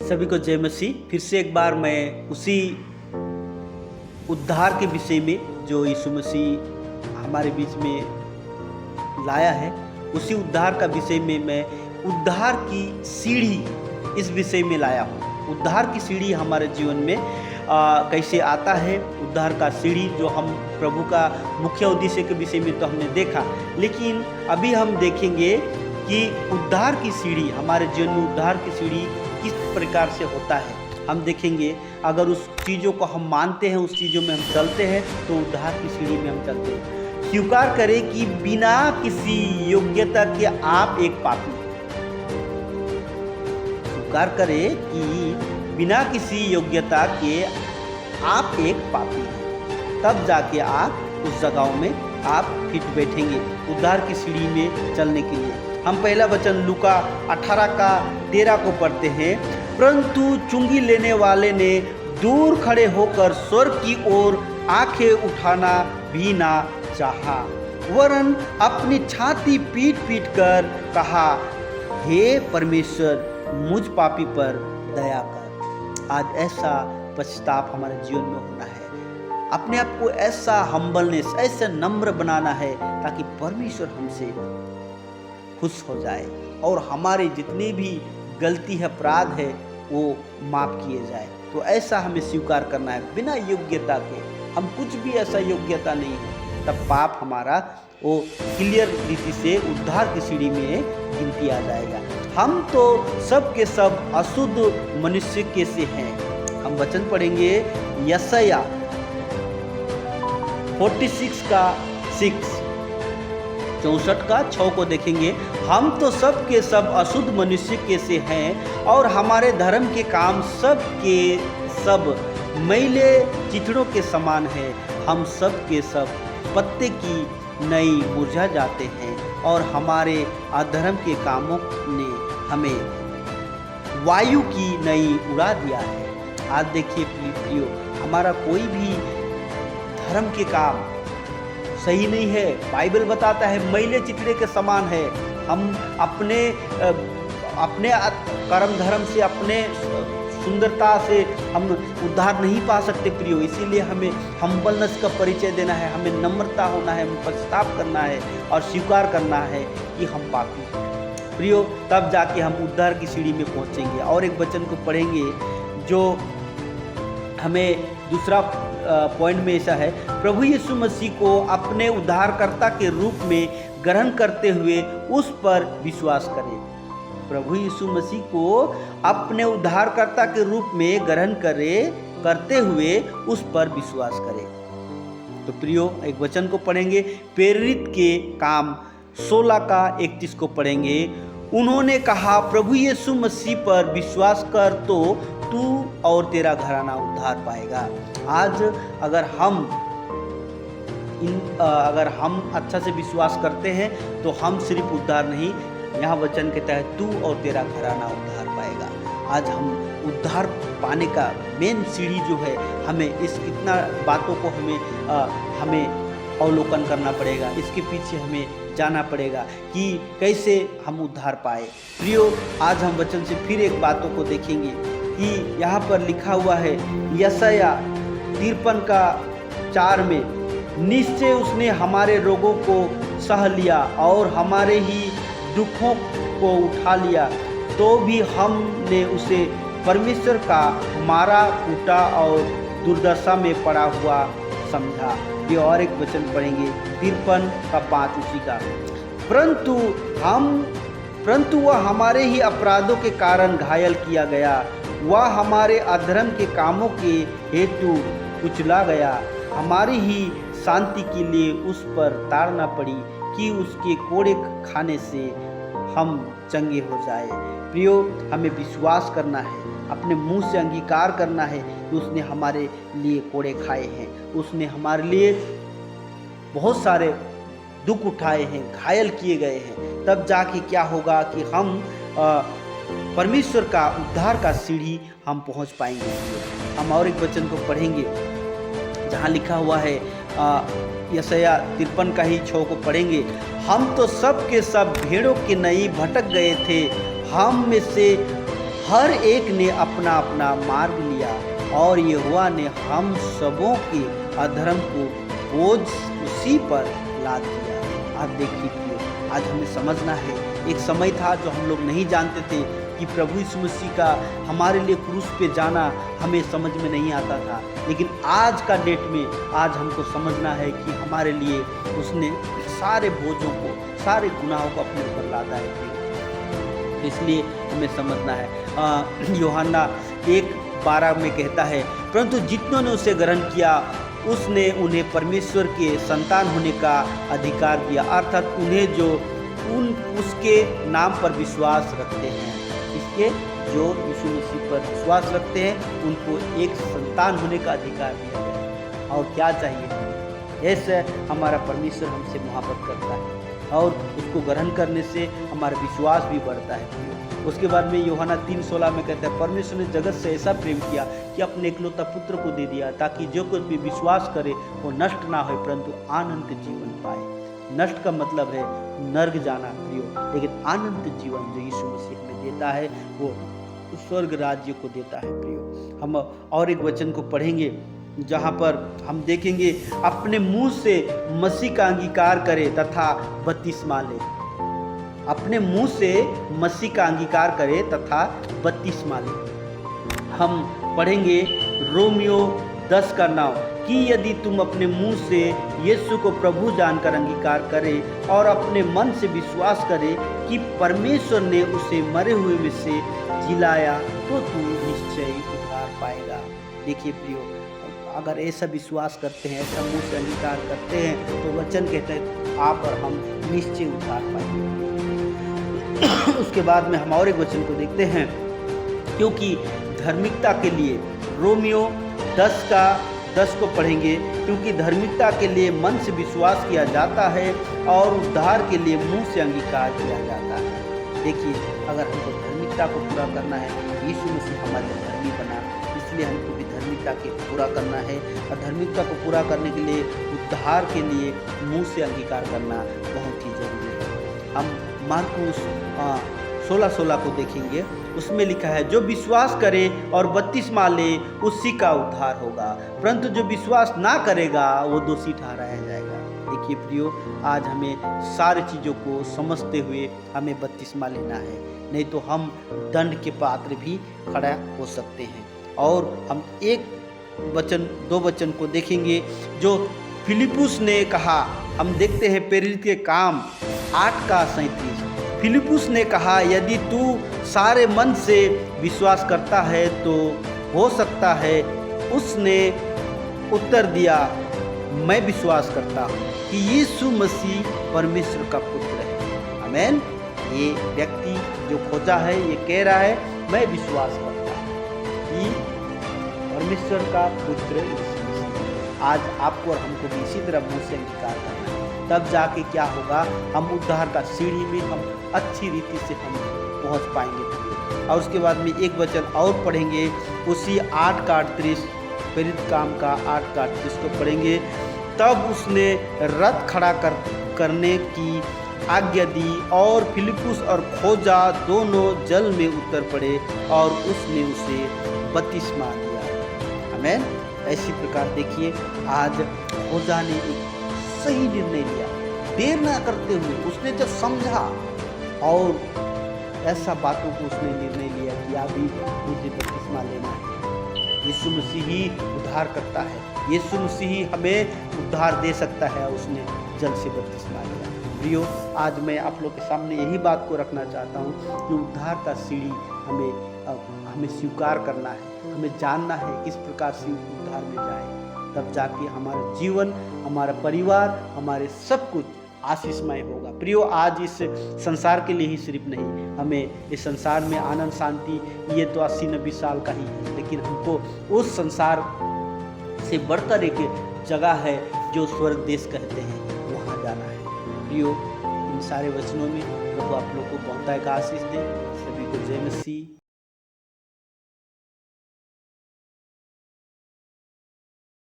सभी को जय मसीह। फिर से एक बार मैं उसी उद्धार के विषय में जो यीशु मसीह हमारे बीच में लाया है, उसी उद्धार का विषय में मैं उद्धार की सीढ़ी इस विषय में लाया हूँ। उद्धार की सीढ़ी हमारे जीवन में कैसे आता है। उद्धार का सीढ़ी जो हम प्रभु का मुख्य उद्देश्य के विषय में तो हमने देखा, लेकिन अभी हम देखेंगे कि उद्धार की सीढ़ी हमारे जीवन में उद्धार की सीढ़ी किस प्रकार से होता है। हम देखेंगे अगर उस चीज़ों को हम मानते हैं, उस चीज़ों में हम चलते हैं, तो उद्धार की सीढ़ी में हम चलते हैं। स्वीकार करें कि बिना किसी योग्यता के आप एक पापी। स्वीकार करें कि बिना किसी योग्यता के आप एक पापी हैं, तब जाके आप उस जगहों में आप फिट बैठेंगे उद्धार की सीढ़ी में चलने के लिए। हम पहला वचन लूका 18:13 को पढ़ते हैं। परंतु चुंगी लेने वाले ने दूर खड़े होकर स्वर्ग की ओर आंखें उठाना भी ना चाहा, वरन अपनी छाती पीट पीट कर कहा, हे परमेश्वर, मुझ पापी पर दया कर। आज ऐसा पश्चाताप हमारे जीवन में होना है। अपने आप को ऐसा हम्बलनेस, ऐसे नम्र बनाना है ताकि परमेश्वर हमसे खुश हो जाए और हमारे जितने भी गलती है, अपराध है, वो माफ किए जाए। तो ऐसा हमें स्वीकार करना है बिना योग्यता के। हम कुछ भी ऐसा योग्यता नहीं है, तब पाप हमारा वो क्लियर रीति से उद्धार की सीढ़ी में गिनती आ जाएगा। हम तो सब के सब अशुद्ध मनुष्य के से हैं। हम वचन पढ़ेंगे यशायाह 46:6 64 को देखेंगे। हम तो सब के सब अशुद्ध मनुष्य के से हैं और हमारे धर्म के काम सब के सब मैले चिथड़ों के समान है। हम सब के सब पत्ते की नई मुरझा जाते हैं और हमारे अधर्म के कामों ने हमें वायु की नई उड़ा दिया है। आज देखिए प्रियो, हमारा कोई भी धर्म के काम सही नहीं है। बाइबल बताता है मैले चिथड़े के समान है। हम अपने कर्म धर्म से, अपने सुंदरता से हम उद्धार नहीं पा सकते प्रियो। इसीलिए हमें हम्बलनेस का परिचय देना है, हमें नम्रता होना है, हमें पश्चाताप करना है और स्वीकार करना है कि हम पापी हैं प्रियो। तब जाके हम उद्धार की सीढ़ी में पहुंचेंगे। और एक वचन को पढ़ेंगे जो हमें दूसरा पॉइंट में ऐसा है, प्रभु यीशु मसीह को अपने उद्धारकर्ता के रूप में ग्रहण करते हुए उस पर विश्वास करें। प्रभु यीशु मसीह को अपने उद्धारकर्ता के रूप में ग्रहण करते हुए उस पर विश्वास करें। तो प्रियो, एक वचन को पढ़ेंगे, प्रेरित के काम 16:31 को पढ़ेंगे। उन्होंने कहा, प्रभु यीशु मसीह पर विश्वास कर तो तू और तेरा घराना उद्धार पाएगा। आज अगर हम अच्छा से विश्वास करते हैं तो हम सिर्फ उद्धार नहीं, यहाँ वचन के तहत तू और तेरा घराना उद्धार पाएगा। आज हम उद्धार पाने का मेन सीढ़ी जो है, हमें इस कितना बातों को हमें अवलोकन करना पड़ेगा। इसके पीछे हमें जाना पड़ेगा कि कैसे हम उद्धार पाए। प्रियो, आज हम वचन से फिर एक बातों को देखेंगे कि यहाँ पर लिखा हुआ है यशायाह 53:4 में, निश्चय उसने हमारे रोगों को सह लिया और हमारे ही दुखों को उठा लिया, तो भी हमने उसे परमेश्वर का मारा कुटा और दुर्दशा में पड़ा हुआ समझा। ये और एक वचन पढ़ेंगे 53:5 उसी का, परंतु वह हमारे ही अपराधों के कारण घायल किया गया, वह हमारे अधर्म के कामों के हेतु कुचला गया, हमारी ही शांति के लिए उस पर ताड़ना पड़ी कि उसके कोड़े खाने से हम चंगे हो जाए। प्रियो, हमें विश्वास करना है, अपने मुंह से अंगीकार करना है कि उसने हमारे लिए कोड़े खाए हैं, उसने हमारे लिए बहुत सारे दुख उठाए हैं, घायल किए गए हैं। तब जाके क्या होगा कि हम परमेश्वर का उद्धार का सीढ़ी हम पहुंच पाएंगे। हम और एक वचन को पढ़ेंगे जहां लिखा हुआ है यशायाह 53:6 को पढ़ेंगे। हम तो सब के सब भेड़ों के नहीं भटक गए थे, हम में से हर एक ने अपना अपना मार्ग लिया और यहोवा ने हम सबों के अधर्म को बोझ उसी पर लाद दिया। आप देखिए प्रियो, आज हमें समझना है, एक समय था जो हम लोग नहीं जानते थे कि प्रभु यीशु मसीह का हमारे लिए क्रूस पे जाना हमें समझ में नहीं आता था, लेकिन आज का डेट में आज हमको समझना है कि हमारे लिए उसने सारे बोझों को, सारे गुनाहों को अपने ऊपर लादा है। इसलिए हमें समझना है। यूहन्ना 1:12 में कहता है, परंतु जितनों ने उसे ग्रहण किया उसने उन्हें परमेश्वर के संतान होने का अधिकार दिया, अर्थात उन्हें जो उसके नाम पर विश्वास रखते हैं, इसके जो यीशु मसीह पर विश्वास रखते हैं उनको एक संतान होने का अधिकार दिया गया। और क्या चाहिए, ऐसे हमारा परमेश्वर हमसे मोहब्बत करता है और उसको ग्रहण करने से हमारा विश्वास भी बढ़ता है। उसके बाद में यूहन्ना 3:16 में कहता है, परमेश्वर ने जगत से ऐसा प्रेम किया कि अपने इकलौता पुत्र को दे दिया, ताकि जो कुछ भी विश्वास करे वो नष्ट ना हो परंतु अनंत जीवन पाए। नष्ट का मतलब है नर्क जाना प्रियो, लेकिन अनंत जीवन जो यीशु मसीह हमें देता है वो स्वर्ग राज्य को देता है प्रियो। हम और एक वचन को पढ़ेंगे जहाँ पर हम देखेंगे, अपने मुंह से मसीह का अंगीकार करे तथा बपतिस्मा ले। अपने मुंह से मसीह का अंगीकार करे तथा बपतिस्मा ले। हम पढ़ेंगे रोमियो 10:9 कि यदि तुम अपने मुंह से यीशु को प्रभु जानकर अंगीकार करे और अपने मन से विश्वास करे कि परमेश्वर ने उसे मरे हुए में से जिलाया तो तू निश्चय उद्धार पाएगा। देखिए प्रियो, अगर ऐसा विश्वास करते हैं, ऐसा मुंह से अंगीकार करते हैं तो वचन कहते हैं आप और हम निश्चय उद्धार पाएंगे। उसके बाद में हम और एक वचन को देखते हैं, क्योंकि धार्मिकता के लिए रोमियो 10:10 को पढ़ेंगे, क्योंकि धार्मिकता के लिए मन से विश्वास किया जाता है और उद्धार के लिए मुंह से अंगीकार किया जाता है। देखिए, अगर हमको धार्मिकता को पूरा करना है, यीशु मसीह हमारे धर्मी बना, इसलिए हमको भी धार्मिकता के पूरा करना है। और धार्मिकता को पूरा करने के लिए उद्धार के लिए मुंह से अंगीकार करना बहुत ही जरूरी है। हम मार्कुस 16:16 को देखेंगे, उसमें लिखा है, जो विश्वास करे और बपतिस्मा ले उसी का उद्धार होगा, परंतु जो विश्वास ना करेगा वो दोषी ठहराया जाएगा। देखिए प्रियो, आज हमें सारी चीज़ों को समझते हुए हमें बपतिस्मा लेना है, नहीं तो हम दंड के पात्र भी खड़ा हो सकते हैं। और हम दो वचन को देखेंगे जो फिलिपुस ने कहा। हम देखते हैं प्रेरित के काम 8:37। फिलिपुस ने कहा, यदि तू सारे मन से विश्वास करता है तो हो सकता है। उसने उत्तर दिया, मैं विश्वास करता हूँ कि यीशु मसीह परमेश्वर का पुत्र है। आमीन। ये व्यक्ति जो खोजा है ये कह रहा है, मैं विश्वास करता हूँ कि परमेश्वर का पुत्र यीशु मसीह। आज आपको और हमको भी इसी तरह मुँह से अंगीकार करना है, तब जाके क्या होगा, हम उद्धार का सीढ़ी में हम अच्छी रीति से हम पहुंच पाएंगे। और उसके बाद में एक वचन और पढ़ेंगे, उसी 8:38 प्रेरित काम का 8:38 को पढ़ेंगे। तब उसने रथ खड़ा करने की आज्ञा दी और फिलिपुस और खोजा दोनों जल में उतर पड़े और उसने उसे बपतिस्मा दिया। आमीन। ऐसी प्रकार देखिए, आज खोजा ने एक सही निर्णय लिया, देर ना करते हुए उसने जब समझा और ऐसा बातों को उसने निर्णय लिया कि अभी मुझे बपतिस्मा लेना है। यीशु मसीह ही उद्धार करता है, यीशु मसीह ही हमें उद्धार दे सकता है। उसने जल से बपतिस्मा लिया। प्रियो, आज मैं आप लोग के सामने यही बात को रखना चाहता हूँ कि उद्धार का सीढ़ी हमें स्वीकार करना है, हमें जानना है किस प्रकार से उद्धार में जाए, तब जाके हमारा जीवन, हमारा परिवार, हमारे सब कुछ आशीषमय होगा। प्रियो, आज इस संसार के लिए ही सिर्फ नहीं, हमें इस संसार में आनंद शांति ये तो 80-90 साल का ही है, लेकिन हमको उस संसार से बढ़कर एक जगह है जो स्वर्ग देश कहते हैं, वहाँ जाना है। प्रियो, इन सारे वचनों में प्रभु आप लोग को बहुत आशीष दे। सभी को जय मसीह।